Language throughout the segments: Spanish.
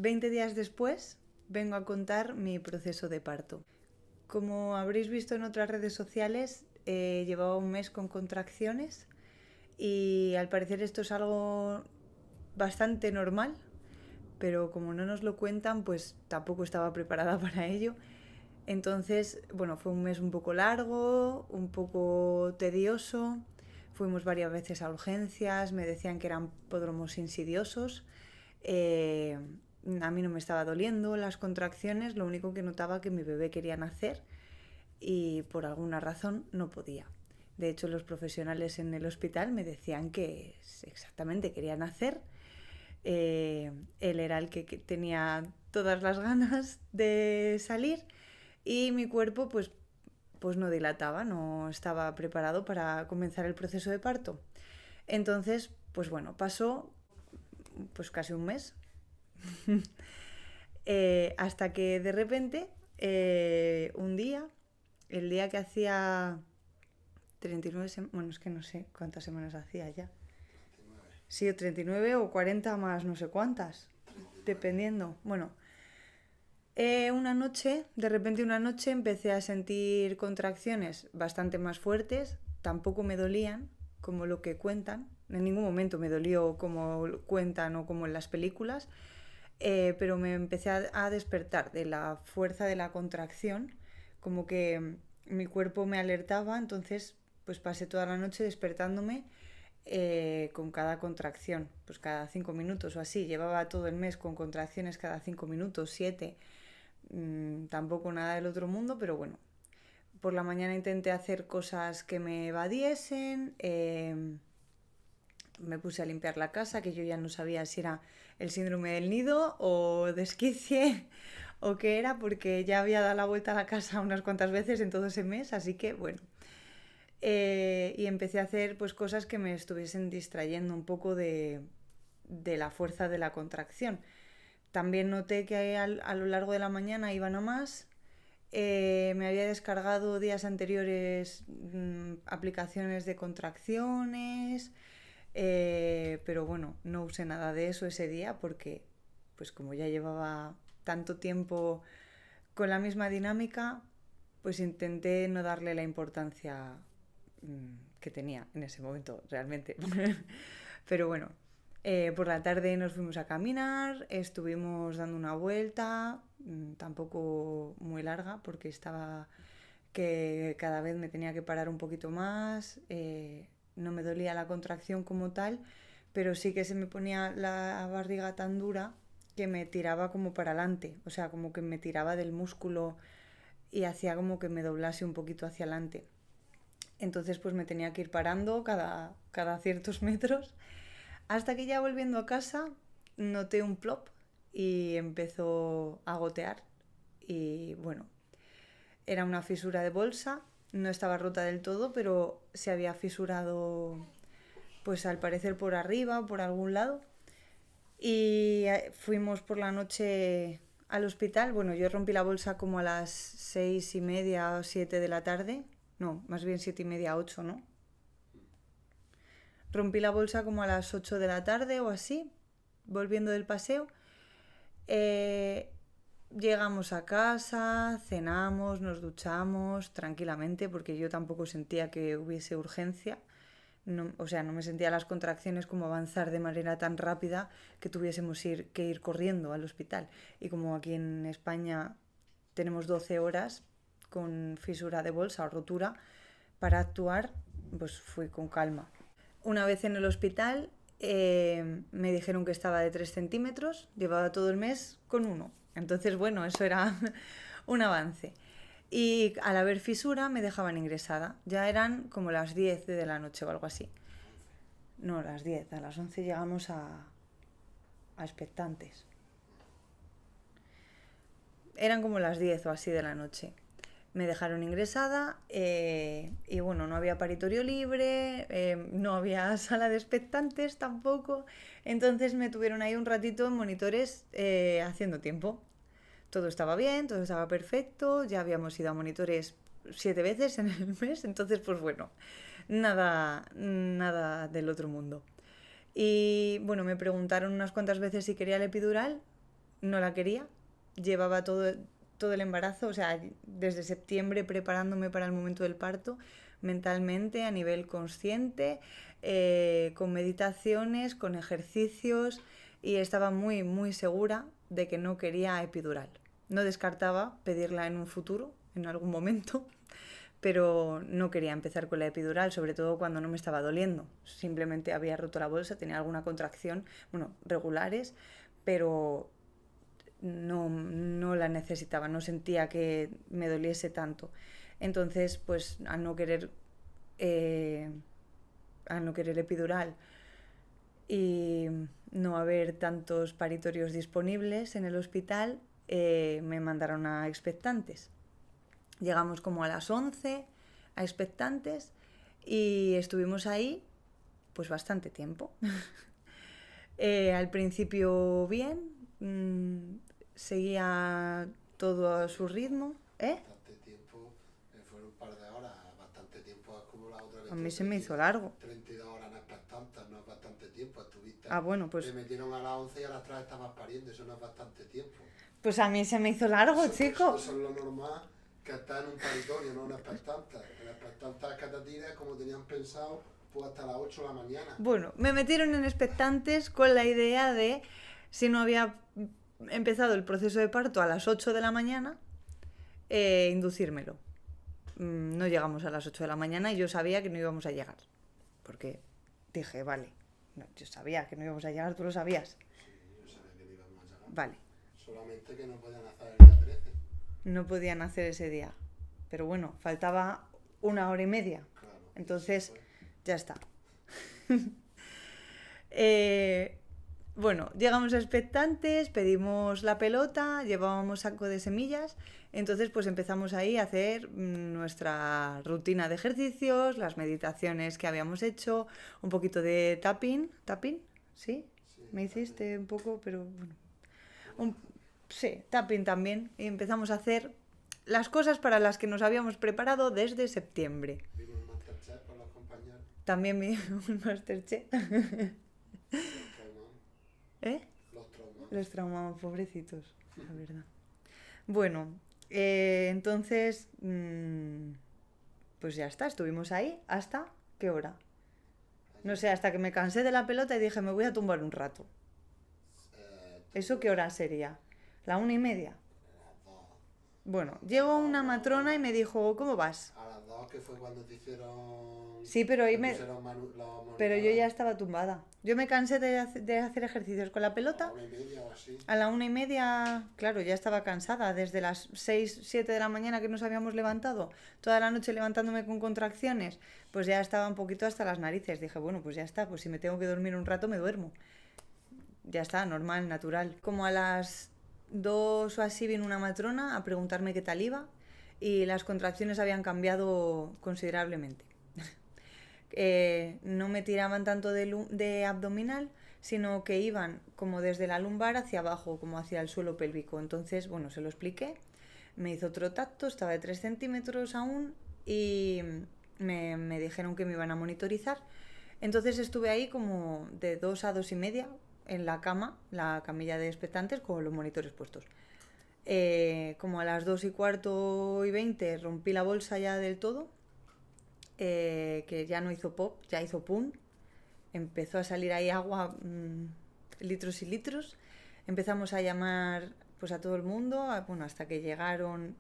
20 días después vengo a contar mi proceso de parto. Como habréis visto en otras redes sociales, llevaba un mes con contracciones y al parecer esto es algo bastante normal, pero como no nos lo cuentan, pues tampoco estaba preparada para ello. Entonces, bueno, fue un mes un poco largo, un poco tedioso. Fuimos varias veces a urgencias, me decían que eran pródromos insidiosos. A mí no me estaba doliendo las contracciones, lo único que notaba que mi bebé quería nacer y por alguna razón no podía. De hecho, los profesionales en el hospital me decían que exactamente quería nacer. Él era el que tenía todas las ganas de salir y mi cuerpo pues no dilataba, no estaba preparado para comenzar el proceso de parto. Entonces, pues bueno, pasó pues casi un mes hasta que de repente un día, el día que hacía 39 semanas, bueno, es que no sé cuántas semanas hacía ya. Sí, o 39 o 40 más no sé cuántas, dependiendo. Bueno, una noche, de repente una noche empecé a sentir contracciones bastante más fuertes, tampoco me dolían como lo que cuentan, en ningún momento me dolió como cuentan o como en las películas, pero me empecé a despertar de la fuerza de la contracción, como que mi cuerpo me alertaba, entonces pues pasé toda la noche despertándome con cada contracción, pues cada 5 minutos o así. Llevaba todo el mes con contracciones cada 5 minutos, 7. Tampoco nada del otro mundo, pero bueno. Por la mañana intenté hacer cosas que me evadiesen. Me puse a limpiar la casa, que yo ya no sabía si era el síndrome del nido o desquicie o qué era, porque ya había dado la vuelta a la casa unas cuantas veces en todo ese mes, así que bueno. Y empecé a hacer pues cosas que me estuviesen distrayendo un poco de la fuerza de la contracción. También noté que a lo largo de la mañana iban a más. Me había descargado días anteriores aplicaciones de contracciones, pero bueno, no usé nada de eso ese día porque, pues como ya llevaba tanto tiempo con la misma dinámica, pues intenté no darle la importancia que tenía en ese momento realmente. Pero bueno, por la tarde nos fuimos a caminar, estuvimos dando una vuelta, tampoco muy larga porque estaba que cada vez me tenía que parar un poquito más, no me dolía la contracción como tal, pero sí que se me ponía la barriga tan dura que me tiraba como para adelante, o sea, como que me tiraba del músculo y hacía como que me doblase un poquito hacia adelante. Entonces pues me tenía que ir parando cada ciertos metros hasta que ya volviendo a casa noté un plop y empezó a gotear y bueno, era una fisura de bolsa, no estaba rota del todo, pero se había fisurado pues al parecer por arriba, por algún lado. Y fuimos por la noche al hospital. Bueno, yo rompí la bolsa como a las 6:30 o 7 de la tarde. No, más bien 7:30, 8, ¿no? Rompí la bolsa como a las 8 de la tarde o así, volviendo del paseo. Eh, Llegamos a casa, cenamos, nos duchamos tranquilamente porque yo tampoco sentía que hubiese urgencia. No, o sea, no me sentía las contracciones como avanzar de manera tan rápida que tuviésemos que ir corriendo al hospital. Y como aquí en España tenemos 12 horas con fisura de bolsa o rotura para actuar, pues fui con calma. Una vez en el hospital me dijeron que estaba de 3 centímetros, llevaba todo el mes con uno. Entonces, bueno, eso era un avance. Y al haber fisura me dejaban ingresada. Ya eran como las 10 de la noche o algo así. No, las 10, a las 11 llegamos a expectantes. Eran como las 10 o así de la noche. Me dejaron ingresada y bueno, no había paritorio libre, no había sala de expectantes tampoco. Entonces me tuvieron ahí un ratito en monitores haciendo tiempo. Todo estaba bien, todo estaba perfecto, ya habíamos ido a monitores 7 veces en el mes, entonces pues bueno, nada del otro mundo. Y bueno, me preguntaron unas cuantas veces si quería el epidural. no la quería. Llevaba todo el embarazo, o sea, desde septiembre preparándome para el momento del parto, mentalmente, a nivel consciente, con meditaciones, con ejercicios, y estaba muy, muy segura de que no quería epidural. No descartaba pedirla en un futuro, en algún momento, pero no quería empezar con la epidural, sobre todo cuando no me estaba doliendo. Simplemente había roto la bolsa, tenía alguna contracción, bueno, regulares, pero no la necesitaba, no sentía que me doliese tanto. Entonces, pues eh, al no querer epidural y no haber tantos paritorios disponibles en el hospital, me mandaron a expectantes. Llegamos como a las 11 a expectantes y estuvimos ahí pues bastante tiempo. Al principio bien, seguía todo a su ritmo. Bastante tiempo, fueron un par de horas, bastante tiempo acumulado otra vez. A mí se me hizo largo. 32 horas no es tantas, no es bastante tiempo. Estuviste, Bueno, pues te metieron a las 11 y a las 3 estabas pariendo, eso no es bastante tiempo. pues a mí se me hizo largo, chico. Eso es lo normal, que está en un paritorio, no una expectante. La expectante es que te tires como tenían pensado, pues hasta las 8 de la mañana. Bueno, me metieron en expectantes con la idea de, si no había empezado el proceso de parto a las 8 de la mañana, inducírmelo. No llegamos a las 8 de la mañana y yo sabía que no íbamos a llegar. Porque dije, vale, no, yo sabía que no íbamos a llegar, tú lo sabías. Sí, yo sabía que no íbamos a llegar. Vale. Solamente que no podían hacer el día 13. No podían hacer ese día. Pero bueno, faltaba 1 hora y media. Claro. Entonces, Pues, ya está. Bueno, llegamos expectantes, pedimos la pelota, llevábamos saco de semillas, entonces pues empezamos ahí a hacer nuestra rutina de ejercicios, las meditaciones que habíamos hecho, un poquito de tapping, ¿sí? sí, Me hiciste un poco, pero bueno, sí, tapping también, y empezamos a hacer las cosas para las que nos habíamos preparado desde septiembre. vimos Masterchef con los compañeros. También vi un Masterchef. ¿Eh? Los traumas. Los traumaban, pobrecitos, la verdad. Bueno, entonces, pues ya está, estuvimos ahí hasta ¿qué hora? No sé, hasta que me cansé de la pelota y dije, me voy a tumbar un rato. ¿Eso qué hora sería? ¿La 1:30? Bueno, llegó una matrona y me dijo, ¿cómo vas? A las 2 que fue cuando te hicieron... Sí, pero ahí te pusieron pero yo ya estaba tumbada. Yo me cansé de hacer ejercicios con la A pelota. 1:30 o así. A la 1:30, claro, ya estaba cansada. Desde las 6, 7 de la mañana que nos habíamos levantado, toda la noche levantándome con contracciones, pues ya estaba un poquito hasta las narices. Dije, bueno, pues ya está, pues si me tengo que dormir un rato, me duermo. Ya está, normal, natural. Como a las 2 o así vino una matrona a preguntarme qué tal iba y las contracciones habían cambiado considerablemente. No me tiraban tanto de abdominal, sino que iban como desde la lumbar hacia abajo, como hacia el suelo pélvico. Entonces, bueno, se lo expliqué, me hizo otro tacto, estaba de 3 centímetros aún y me dijeron que me iban a monitorizar. Entonces estuve ahí como de 2 a 2:30 en la cama, la camilla de expectantes con los monitores puestos. Como a las 2:15 y 20 rompí la bolsa ya del todo. Que ya no hizo pop, ya hizo pum. Empezó a salir ahí agua, litros y litros. Empezamos a llamar pues a todo el mundo, bueno, hasta que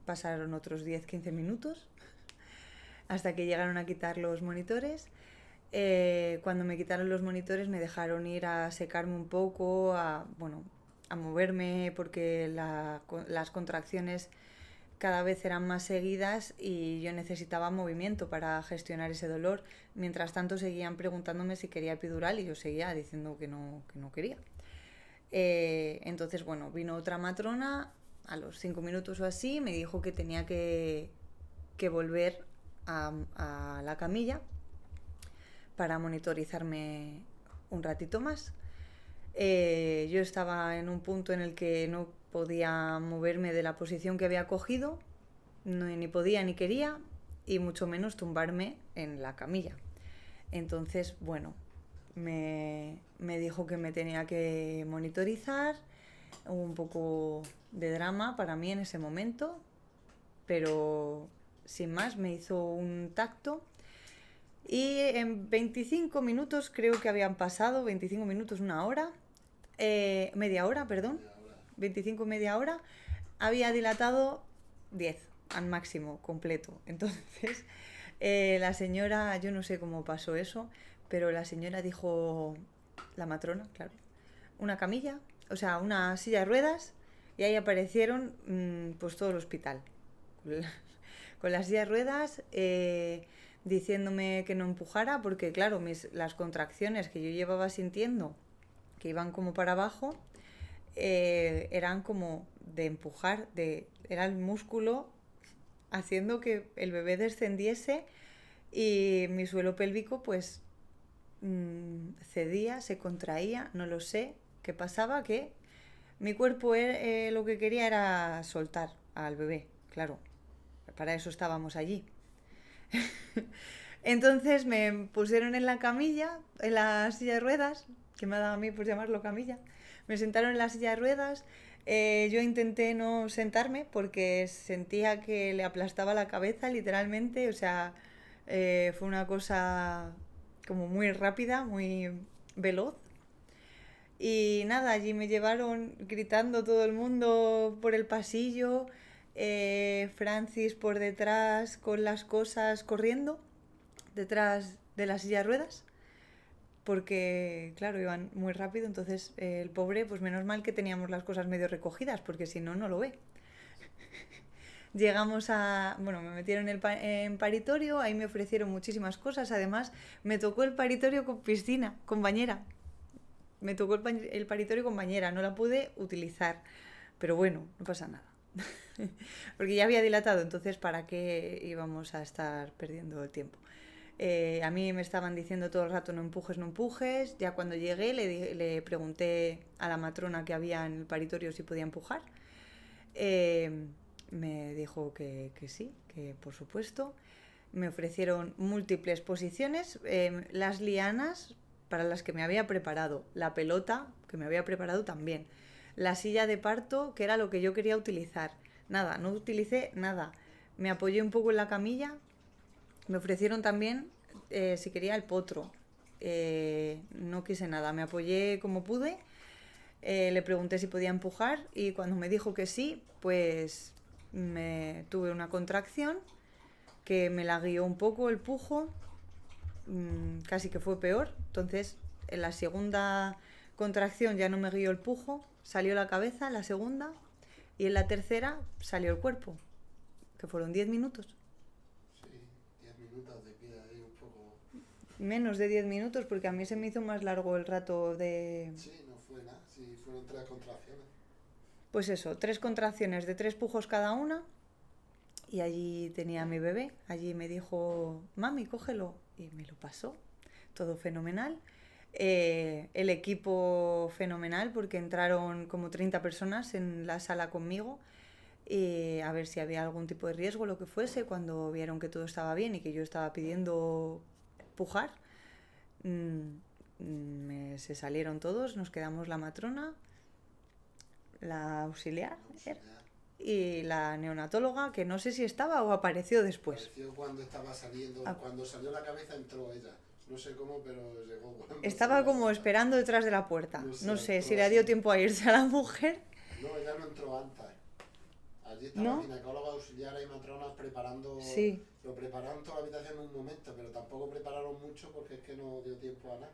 pasaron otros 10-15 minutos, hasta que llegaron a quitar los monitores. Cuando me quitaron los monitores me dejaron ir a secarme un poco, a moverme porque las contracciones cada vez eran más seguidas y yo necesitaba movimiento para gestionar ese dolor. Mientras tanto seguían preguntándome si quería epidural y yo seguía diciendo que no quería. Entonces, bueno, vino otra matrona a los 5 minutos o así, me dijo que tenía que volver a la camilla para monitorizarme un ratito más. Yo estaba en un punto en el que no podía moverme de la posición que había cogido, ni podía ni quería, y mucho menos tumbarme en la camilla. Entonces, bueno, me dijo que me tenía que monitorizar Hubo un poco de drama para mí en ese momento, pero sin más me hizo un tacto y en 25 minutos, creo que habían pasado 25 minutos, una hora, media hora, perdón, 25, media hora, había dilatado 10 al máximo, completo. Entonces, la señora, yo no sé cómo pasó eso, pero la señora dijo, la matrona, claro, una camilla, o sea, una silla de ruedas, y ahí aparecieron pues todo el hospital. Con las silla de ruedas, diciéndome que no empujara, porque claro, las contracciones que yo llevaba sintiendo, que iban como para abajo, eran como de empujar, era el músculo haciendo que el bebé descendiese y mi suelo pélvico pues cedía, se contraía, no lo sé qué pasaba, que mi cuerpo lo que quería era soltar al bebé, claro, para eso estábamos allí. Entonces me pusieron en la camilla, en la silla de ruedas, que me ha dado a mí por llamarlo camilla. Me sentaron en la silla de ruedas. Yo intenté no sentarme porque sentía que le aplastaba la cabeza literalmente. O sea, fue una cosa como muy rápida, muy veloz. Y nada, allí me llevaron gritando todo el mundo por el pasillo. Francis por detrás con las cosas corriendo detrás de la silla de ruedas, porque claro, iban muy rápido, entonces el pobre, pues menos mal que teníamos las cosas medio recogidas, porque si no, no lo ve. Llegamos bueno, me metieron en paritorio, ahí me ofrecieron muchísimas cosas, además me tocó el paritorio con piscina, con bañera. Me tocó el paritorio con bañera, no la pude utilizar, pero bueno, no pasa nada. Porque ya había dilatado, entonces ¿para qué íbamos a estar perdiendo el tiempo? A mí me estaban diciendo todo el rato no empujes, no empujes. Ya cuando llegué le pregunté a la matrona que había en el paritorio si podía empujar. Me dijo que sí, que por supuesto. Me ofrecieron múltiples posiciones, las lianas para las que me había preparado, la pelota que me había preparado también, la silla de parto que era lo que yo quería utilizar. Nada, no utilicé nada. Me apoyé un poco en la camilla. Me ofrecieron también si quería el potro. No quise nada, me apoyé como pude. Le pregunté si podía empujar y cuando me dijo que sí, pues tuve una contracción que me la guió un poco el pujo, casi que fue peor. Entonces, en la segunda contracción ya no me guió el pujo, salió la cabeza, en la segunda, y en la tercera salió el cuerpo, que fueron 10 minutos. Menos de 10 minutos, porque a mí se me hizo más largo el rato de... Sí, no fue nada, sí, fueron 3 contracciones. Pues eso, 3 contracciones de 3 pujos cada una, y allí tenía a mi bebé. Allí me dijo, mami, cógelo, y me lo pasó, todo fenomenal. El equipo fenomenal, porque entraron como 30 personas en la sala conmigo, a ver si había algún tipo de riesgo, lo que fuese. Cuando vieron que todo estaba bien y que yo estaba pidiendo pujar, se salieron todos, nos quedamos la matrona, la auxiliar y la neonatóloga, que no sé si estaba o apareció después. Apareció cuando estaba saliendo, cuando salió la cabeza entró ella. No sé cómo, pero llegó. Estaba como esperando detrás de la puerta. No sé si le dio tiempo a irse a la mujer. No, ella no entró antes. Allí estaba ¿No? ginecóloga, auxiliares y matronas preparando. Sí. Lo prepararon toda la habitación en un momento, pero tampoco prepararon mucho porque es que no dio tiempo a nada.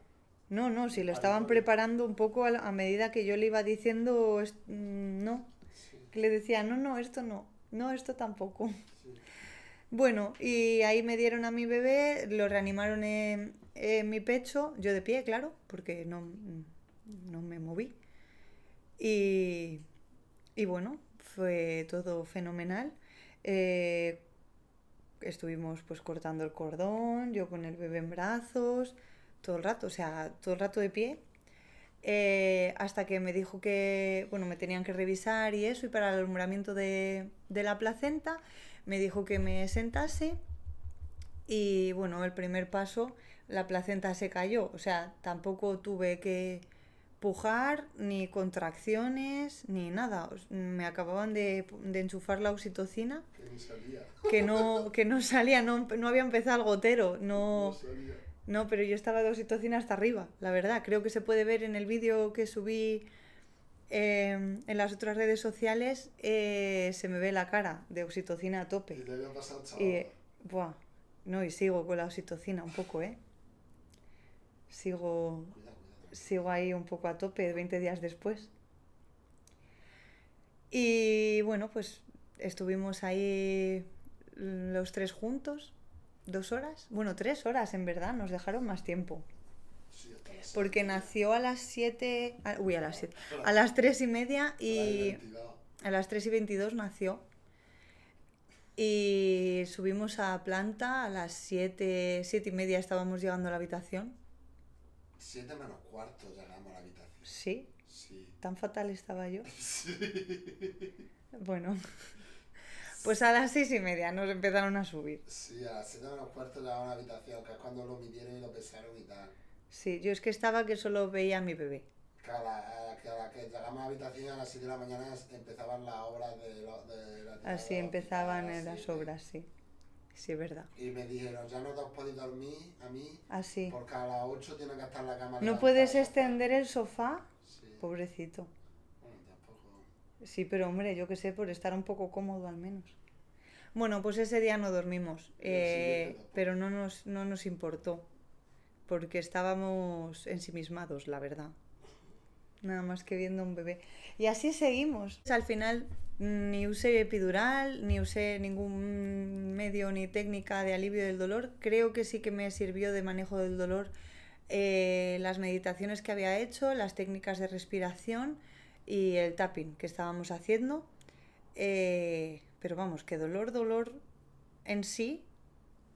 No, si lo estaban preparando un poco a medida que yo le iba diciendo no. Sí. Que le decía, no, esto no, esto tampoco. Sí. Bueno, y ahí me dieron a mi bebé, lo reanimaron en mi pecho, yo de pie, claro, porque no me moví. Y bueno, fue todo fenomenal. Estuvimos pues cortando el cordón, yo con el bebé en brazos, todo el rato, o sea, todo el rato de pie. Hasta que me dijo que, bueno, me tenían que revisar y eso, y para el alumbramiento de la placenta me dijo que me sentase y bueno, el primer paso, la placenta se cayó, o sea, tampoco tuve que pujar, ni contracciones, ni nada. Me acababan de enchufar la oxitocina, Que ni salía. que no salía, no había empezado el gotero, No salía. no, pero yo estaba de oxitocina hasta arriba, la verdad. Creo que se puede ver en el vídeo que subí en las otras redes sociales, se me ve la cara de oxitocina a Y tope. te había pasado, Y, chaval. buah, no, y sigo con la oxitocina un poco, ¿eh? Sigo, Cuidado, cuidado. sigo ahí un poco a tope 20 días después. Y bueno, pues estuvimos ahí los tres juntos, 2 horas. Bueno, 3 horas en verdad, nos dejaron más tiempo. Sí, hasta las Porque 6:30. nació a las 7, uy, a las 7, a las 3:30 A la y identidad. a las 3:22 nació. Y subimos a planta a las 7:30 estábamos llegando a la habitación. 7:45 llegamos a la habitación. Sí, Sí. tan fatal estaba yo. Sí. Bueno, pues a las 6:30 nos empezaron a subir. Sí, a las 7:45 llegamos a la habitación, que es cuando lo midieron y lo pesaron y tal. Sí, yo es que estaba que solo veía a mi bebé. Que a la que llegamos a la habitación a las 7 de la mañana empezaban las obras de la tirada Así de empezaban hospital, las sí. obras, sí. Sí, es verdad. Y me dijeron, ya no te podéis dormir a mí, Así. porque a las 8 tiene que estar la cama ¿No levantada puedes del sofá. extender el sofá? Sí, Pobrecito. bueno, tampoco. Sí, pero hombre, yo qué sé, por estar un poco cómodo al menos. Bueno, pues ese día no dormimos, Y el siguiente tampoco. pero no nos importó, porque estábamos ensimismados, la verdad. Nada más que viendo un bebé. Y así seguimos. Al final ni usé epidural, ni usé ningún medio ni técnica de alivio del dolor. Creo que sí que me sirvió de manejo del dolor las meditaciones que había hecho, las técnicas de respiración y el tapping que estábamos haciendo. Pero vamos, que dolor en sí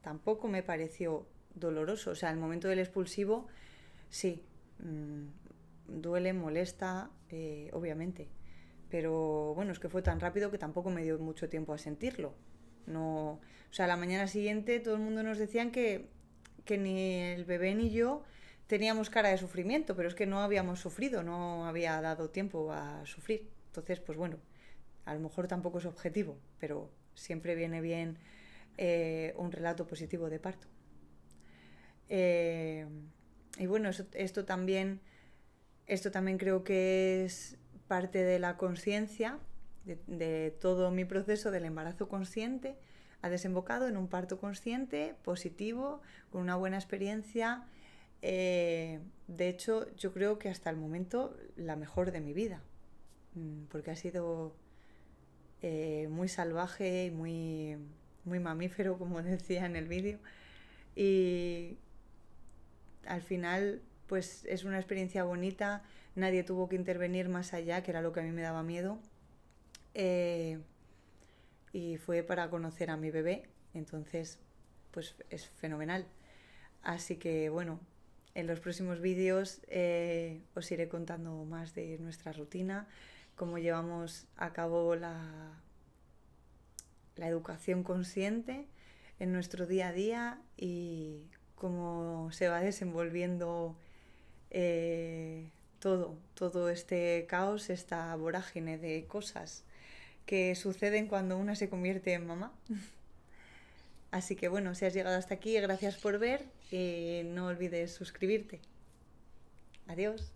tampoco me pareció doloroso. O sea, el momento del expulsivo, sí, duele, molesta, obviamente. Pero bueno, es que fue tan rápido que tampoco me dio mucho tiempo a sentirlo. No, o sea, la mañana siguiente todo el mundo nos decían que ni el bebé ni yo teníamos cara de sufrimiento, pero es que no habíamos sufrido, no había dado tiempo a sufrir. Entonces, pues bueno, a lo mejor tampoco es objetivo, pero siempre viene bien un relato positivo de parto. Y bueno, esto también creo que es parte de la conciencia, de todo mi proceso del embarazo consciente. Ha desembocado en un parto consciente, positivo, con una buena experiencia. De hecho, yo creo que hasta el momento la mejor de mi vida, porque ha sido muy salvaje y muy mamífero, como decía en el vídeo. Y al final, pues es una experiencia bonita. Nadie tuvo que intervenir más allá, que era lo que a mí me daba miedo. Y fue para conocer a mi bebé. Entonces, pues es fenomenal. Así que bueno, en los próximos vídeos os iré contando más de nuestra rutina, cómo llevamos a cabo la educación consciente en nuestro día a día y cómo se va desenvolviendo todo este caos, esta vorágine de cosas que suceden cuando una se convierte en mamá. Así que bueno, si has llegado hasta aquí, gracias por ver y no olvides suscribirte. Adiós.